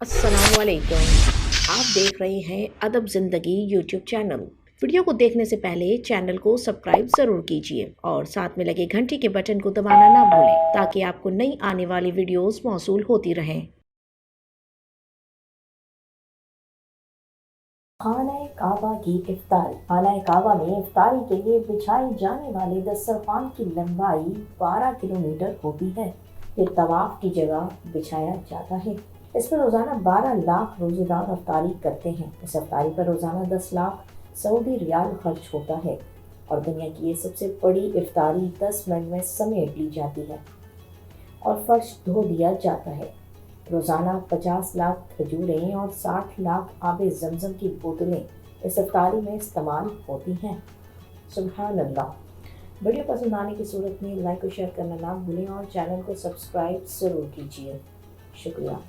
अस्सलाम वालेकुम। आप देख रहे हैं अदब ज़िंदगी यूट्यूब चैनल। वीडियो को देखने से पहले चैनल को सब्सक्राइब ज़रूर कीजिए और साथ में लगे घंटी के बटन को दबाना ना भूलें ताकि आपको नई आने वाली वीडियोस मौसूल होती रहें। खाना काबा की इफ्तारी। खाना काबा में इफ्तारी के लिए बिछाई जाने वाले दस्तरखान की लंबाई 12 किलोमीटर होती है। ये तवाफ की जगह बिछाया जाता है। इस पर रोजाना 12 लाख रोजेदार इफ्तारी करते हैं। इस इफ्तारी पर रोजाना 10 लाख सऊदी रियाल खर्च होता है और दुनिया की ये सबसे बड़ी इफ्तारी 10 मिनट में समेट ली जाती है और फर्श धो दिया जाता है। रोजाना 50 लाख खजूरें और 60 लाख आबे जमजम की बोतलें इस इफ्तारी में इस्तेमाल होती हैं। सुभान अल्लाह। वीडियो पसंद आने की सूरत में लाइक और शेयर करना ना भूलें और चैनल को सब्सक्राइब ज़रूर कीजिए। शुक्रिया।